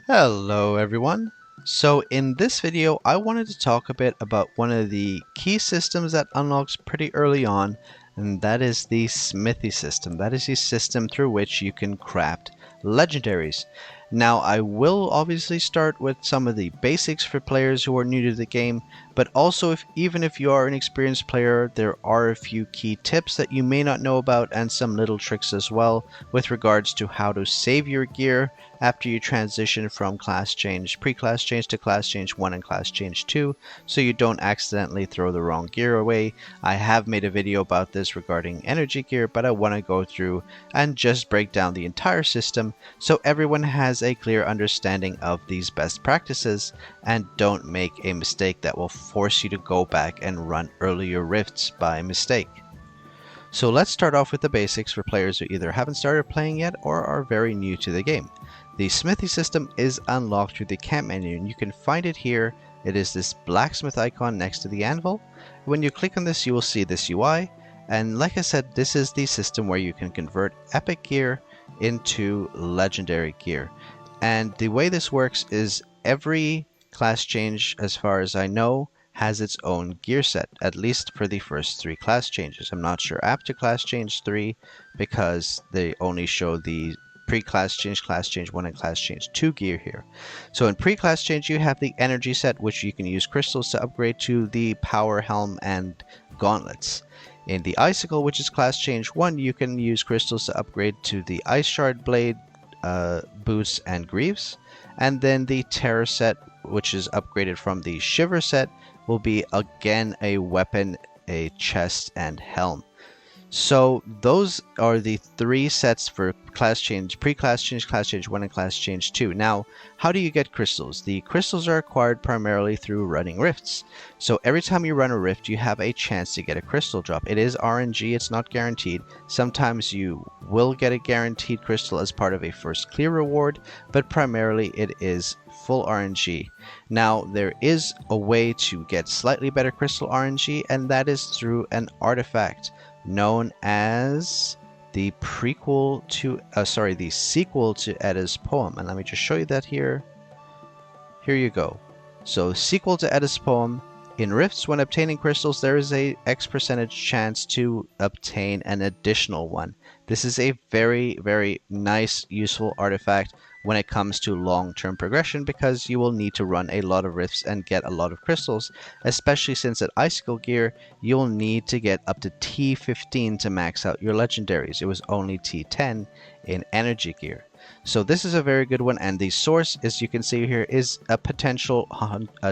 Hello everyone. So in this video I wanted to talk a bit about one of the key systems that unlocks pretty early on, and that is the Smithy system. That is the system through which you can craft legendaries. Now I will obviously start with some of the basics for players who are new to the game, but also even if you are an experienced player, there are a few key tips that you may not know about and some little tricks as well with regards to how to save your gear after you transition from pre-class change to class change 1 and class change 2, so you don't accidentally throw the wrong gear away. I have made a video about this regarding energy gear, but I want to go through and just break down the entire system so everyone has a clear understanding of these best practices and don't make a mistake that will force you to go back and run earlier rifts by mistake. So let's start off with the basics for players who either haven't started playing yet or are very new to the game. The Smithy system is unlocked through the camp menu, and you can find it here. It is this blacksmith icon next to the anvil. When you click on this, you will see this UI, and like I said, this is the system where you can convert epic gear into legendary gear. And the way this works is every class change, as far as I know, has its own gear set, at least for the first 3 class changes. I'm not sure after class change 3 because they only show the pre-class change, class change 1, and class change 2 gear here. So in pre-class change you have the energy set, which you can use crystals to upgrade to the power helm and gauntlets. In the Icicle, which is class change 1, you can use crystals to upgrade to the ice shard blade, boots, and greaves. And then the terror set, which is upgraded from the shiver set, will be again a weapon, a chest, and helm. So those are the 3 sets for class change, pre-class change, class change 1, and class change 2. Now, how do you get crystals? The crystals are acquired primarily through running rifts. So every time you run a rift, you have a chance to get a crystal drop. It is RNG, it's not guaranteed. Sometimes you will get a guaranteed crystal as part of a first clear reward, but primarily it is full RNG. Now, there is a way to get slightly better crystal RNG, and that is through an artifact known as the sequel to Edda's poem. And let me just show you that here. Here you go. So, sequel to Edda's poem. In rifts, when obtaining crystals, there is a X% chance to obtain an additional one. This is a very, very nice, useful artifact when it comes to long-term progression, because you will need to run a lot of rifts and get a lot of crystals, especially since at Icicle gear, you'll need to get up to T15 to max out your legendaries. It was only T10 in energy gear. So this is a very good one, and the source, as you can see here, is a potential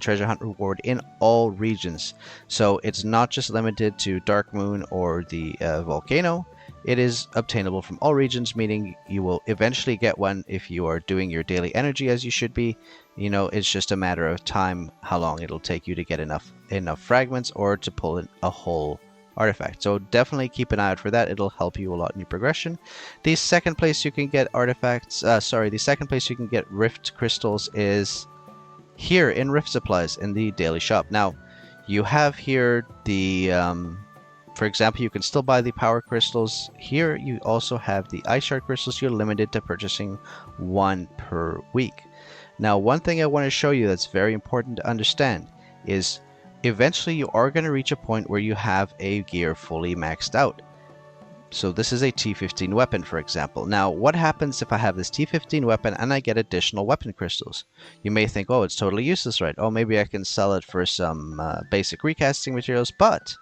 treasure hunt reward in all regions. So it's not just limited to Dark Moon or the volcano. It is obtainable from all regions, meaning you will eventually get one if you are doing your daily energy as you should be. You know, it's just a matter of time how long it'll take you to get enough fragments or to pull in a whole artifact. So definitely keep an eye out for that. It'll help you a lot in your progression. The second place you can get the second place you can get rift crystals is here in Rift Supplies in the daily shop. Now, you have here the for example, you can still buy the power crystals. Here you also have the ice shard crystals. You're limited to purchasing 1 per week. Now, one thing I want to show you that's very important to understand is eventually you are going to reach a point where you have a gear fully maxed out. So this is a T15 weapon, for example. Now, what happens if I have this T15 weapon and I get additional weapon crystals? You may think, oh, it's totally useless, right? Oh, maybe I can sell it for some basic recasting materials, but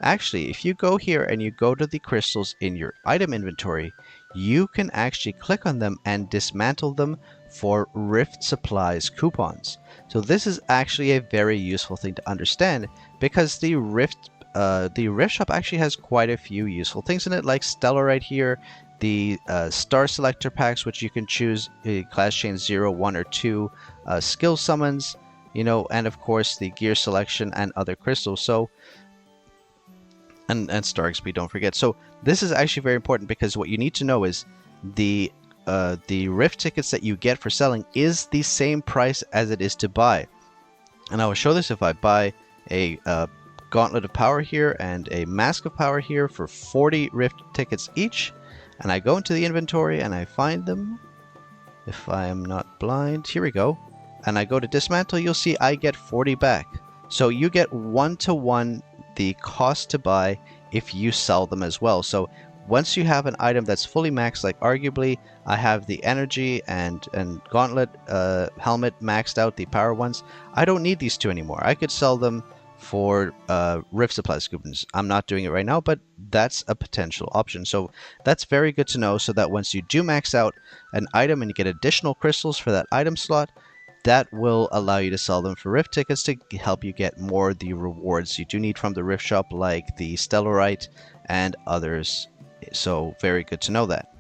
actually, if you go here and you go to the crystals in your item inventory, you can actually click on them and dismantle them for Rift Supplies coupons. So this is actually a very useful thing to understand, because the Rift shop actually has quite a few useful things in it, like Stellar right here, the Star Selector packs, which you can choose class chain 0, 1, or 2, skill summons, you know, and of course the gear selection and other crystals. So and Star XP, don't forget. So this is actually very important, because what you need to know is the rift tickets that you get for selling is the same price as it is to buy. And I will show this if I buy a Gauntlet of Power here and a Mask of Power here for 40 rift tickets each, and I go into the inventory and I find them. If I am not blind, here we go. And I go to dismantle, you'll see I get 40 back. So you get 1-to-1 the cost to buy if you sell them as well. So once you have an item that's fully maxed, like arguably I have the energy and gauntlet helmet maxed out, the power ones, I don't need these two anymore. I could sell them for rift supply coupons. I'm not doing it right now, but that's a potential option. So that's very good to know, so that once you do max out an item and you get additional crystals for that item slot, that will allow you to sell them for rift tickets to help you get more of the rewards you do need from the rift shop, like the stellarite and others. So very good to know that.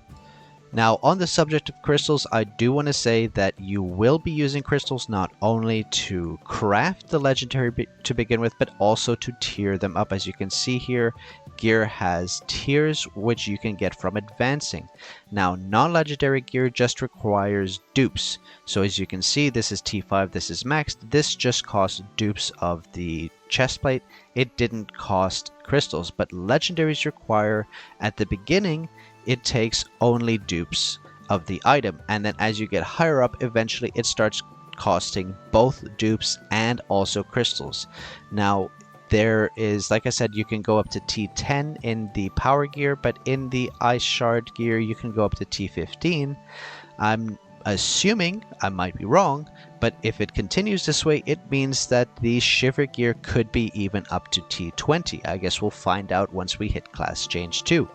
Now, on the subject of crystals, I do want to say that you will be using crystals not only to craft the legendary to begin with, but also to tier them up. As you can see here, gear has tiers which you can get from advancing. Now, non-legendary gear just requires dupes. So as you can see, this is T5, this is maxed. This just costs dupes of the chestplate. It didn't cost crystals, but legendaries require, at the beginning, it takes only dupes of the item, and then as you get higher up, eventually it starts costing both dupes and also crystals. Now, there is, like I said, you can go up to T10 in the power gear, but in the ice shard gear you can go up to T15. I'm assuming, I might be wrong, but if it continues this way, it means that the shiver gear could be even up to T20. I guess we'll find out once we hit class change 2.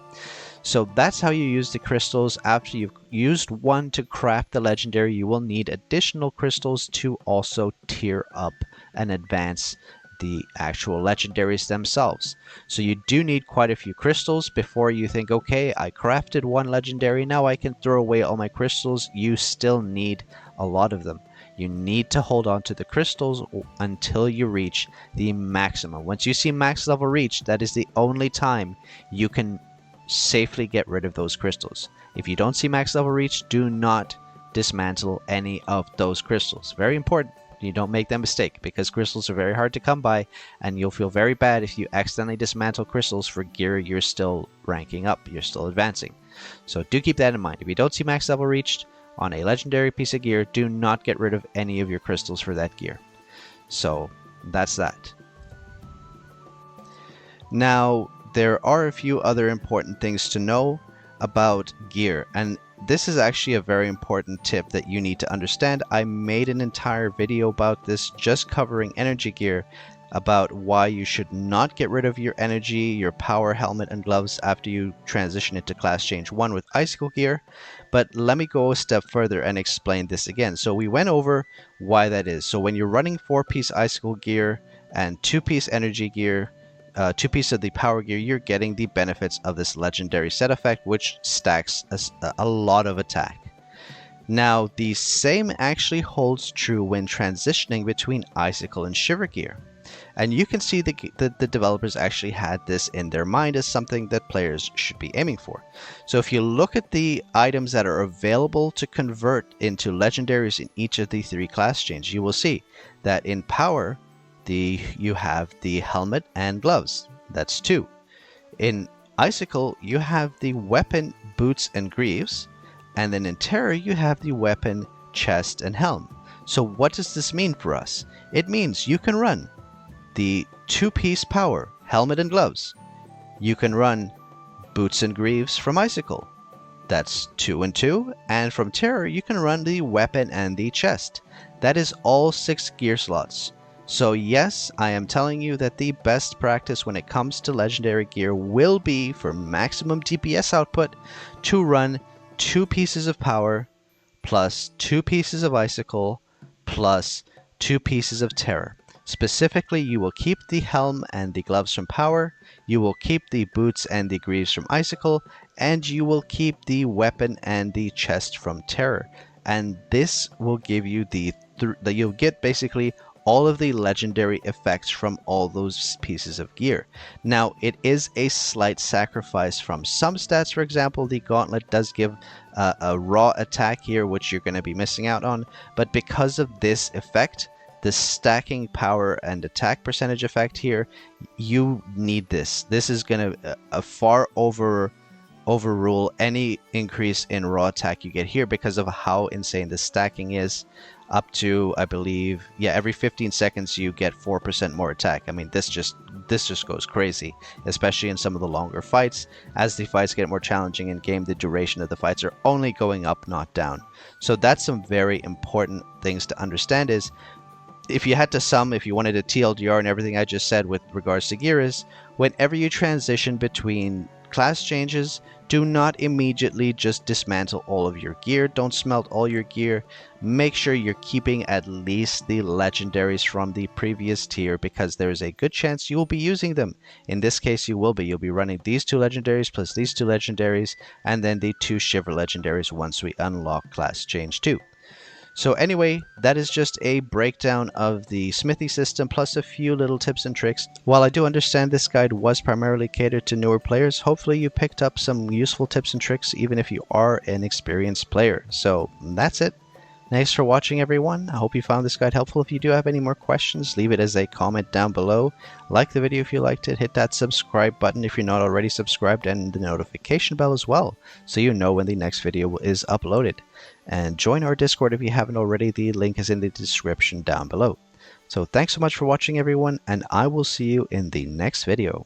So that's how you use the crystals. After you've used one to craft the legendary, you will need additional crystals to also tier up and advance the actual legendaries themselves. So you do need quite a few crystals before you think, okay, I crafted one legendary, now I can throw away all my crystals. You still need a lot of them. You need to hold on to the crystals until you reach the maximum. Once you see max level reached, that is the only time you can safely get rid of those crystals. If you don't see max level reach, do not dismantle any of those crystals. Very important you don't make that mistake, because crystals are very hard to come by, and you'll feel very bad if you accidentally dismantle crystals for gear you're still ranking up, you're still advancing. So do keep that in mind. If you don't see max level reached on a legendary piece of gear, do not get rid of any of your crystals for that gear. So that's that. Now, there are a few other important things to know about gear, and this is actually a very important tip that you need to understand. I made an entire video about this, just covering energy gear, about why you should not get rid of your energy, your power helmet and gloves after you transition into class change 1 with Icicle gear. But let me go a step further and explain this again. So we went over why that is. So when you're running 4-piece Icicle gear and 2-piece energy gear, 2-piece of the power gear, you're getting the benefits of this legendary set effect, which stacks a lot of attack. Now, the same actually holds true when transitioning between Icicle and Shiver gear. And you can see the developers actually had this in their mind as something that players should be aiming for. So if you look at the items that are available to convert into legendaries in each of the 3 class changes, you will see that in power, you have the helmet and gloves. That's 2. In Icicle, you have the weapon, boots, and greaves. And then in Terror, you have the weapon, chest, and helm. So what does this mean for us? It means you can run the 2-piece power, helmet and gloves. You can run boots and greaves from Icicle. That's 2 and 2. And from Terror, you can run the weapon and the chest. That is all 6 gear slots. So yes, I am telling you that the best practice when it comes to legendary gear will be, for maximum DPS output, to run 2 pieces of power, plus 2 pieces of Icicle, plus 2 pieces of Terror. Specifically, you will keep the helm and the gloves from power, you will keep the boots and the greaves from Icicle, and you will keep the weapon and the chest from Terror. And this will give you you'll get basically all of the legendary effects from all those pieces of gear. Now, it is a slight sacrifice from some stats. For example, the gauntlet does give a raw attack here, which you're going to be missing out on, but because of this effect, the stacking power and attack percentage effect here, you need this. This is going to far overrule any increase in raw attack you get here because of how insane the stacking is. Up to, I believe, yeah, every 15 seconds you get 4% more attack. I mean, this just goes crazy, especially in some of the longer fights. As the fights get more challenging in game, the duration of the fights are only going up, not down. So that's some very important things to understand. Is if you had to sum, if you wanted a TLDR and everything I just said with regards to gear, is whenever you transition between class changes, do not immediately just dismantle all of your gear. Don't smelt all your gear. Make sure you're keeping at least the legendaries from the previous tier, because there is a good chance you will be using them. In this case, you will be. You'll be running these 2 legendaries plus these 2 legendaries, and then the 2 shiver legendaries once we unlock class change 2. So anyway, that is just a breakdown of the Smithy system plus a few little tips and tricks. While I do understand this guide was primarily catered to newer players, hopefully you picked up some useful tips and tricks even if you are an experienced player. So that's it. Thanks for watching, everyone. I hope you found this guide helpful. If you do have any more questions, leave it as a comment down below. Like the video if you liked it. Hit that subscribe button if you're not already subscribed, and the notification bell as well, so you know when the next video is uploaded. And join our Discord if you haven't already. The link is in the description down below. So thanks so much for watching, everyone, and I will see you in the next video.